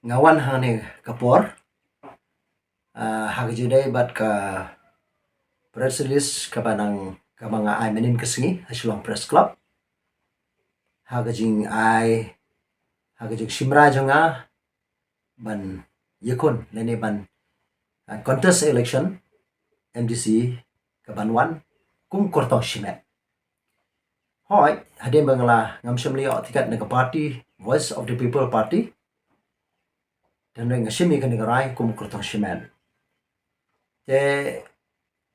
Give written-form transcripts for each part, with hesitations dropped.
ngawan hane kapor hagjuday bat ka press release kabanang kabanga ay menin kasingi hasilong press club hagajing shimra jonga ban yekon lene ban contest election MDC kabanwan kum kortong shimet hoy hadin bangla ngamsham liyo tikat na party Voice of the People Party dan nga shimi kan ngarai kum kortong shimet te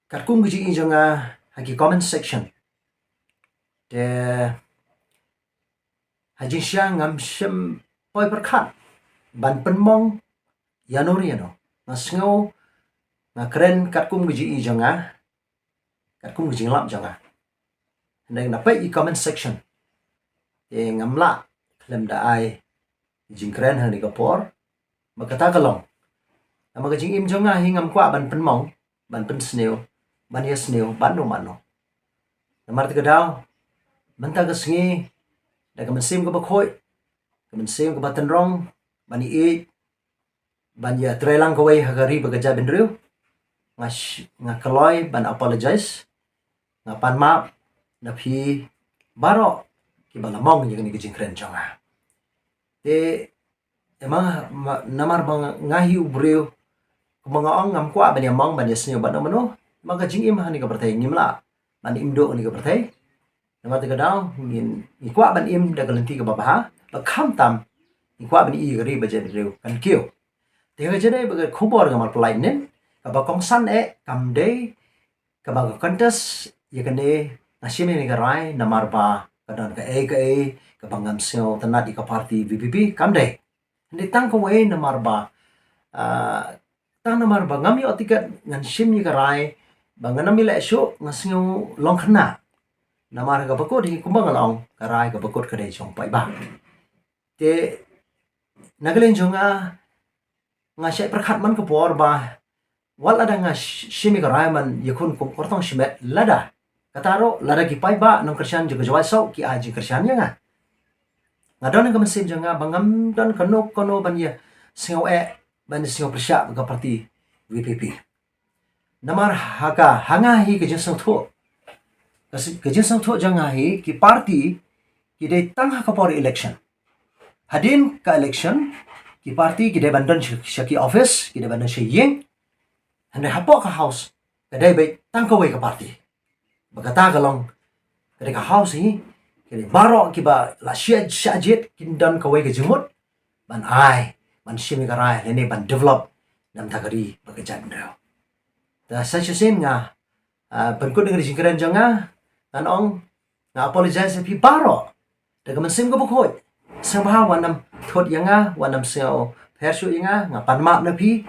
katkum giji jonga hagi comment section te hajin siya ngamsham poi perkat ban penmong yanoriano masngo na keren katkum giji jonga katkum giji lap jonga nang napai i comment section e ngamla klem da ai jing keren hani kapor makata kalong ama jing im jonga hingam kwa ban penmong ban pen sneo ban ya sneo ban no mano namar tiga daw manta ka singi da ka mensim ka bakhoi ka mensim ka batan rong ban i ban ya trelang ka way hagari bagaja benriu nga kaloy ban apologize nga pan map na phi baro ki balamong ni jing kren jonga te emang namar bang ngahi ubreu mga ong ngam kwa ban yamong ban yasnyo ban mano maka jing im hani ka bertay ngimla ban imdo ni ka bertay namar tiga daw ngin ikwa ban im da galenti ka babaha ba kham tam ikwa ban i gari ba jedreu kan kyo te ga jede ba khubor ga mar plai nen ka ba kong san kam de ka ba kantas yakane nasime ni garai namar ba kadan ka ka bangam seo tanat di ka party VPP kam de ndi tang ko we namar ba tang namar ba ngami otikat ngan sim ni garai bangana mila esyo ngasngo longkhna namar ka bakot hi kumbang long garai ka bakot ka de chong pai ba te nagalen jonga ngasai perkhat man ka por ba wal ada nga simi garai man yakun kum kortong shimet lada kataro lada ki pai ba nong kersian juga jawai sau ki aji kersian ya nga ngadon nga mesim jonga bangam don kono ban ya singo ban singo persya ka parti VPP namar haka hanga hi ke jesang tho janga hi ki parti ki de tang ha ka por election hadin ka election ki parti ki de bandan shaki office ki de bandan shiyeng hande hapo ka house ka de be tang ka we ka parti bagata galong ka house hi ki baro ki ba la shajet kin dan ka we ka jumut ban shimi ka rai ne ban develop nam tagari bagajan rao ta sa chusin nga berkut dengan jingkran jonga nan ong nga apologize pi baro daga mensim ko bukhoi sabha wanam thot yanga wanam seo persu yanga nga panma na pi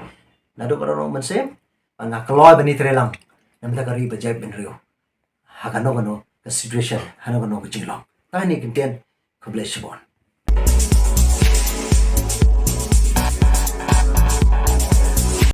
na do ko mensim nga kloy bani trelang nam tagari bajai benrio hakano ka situation hano ko jinglong tani kinten ko blesibon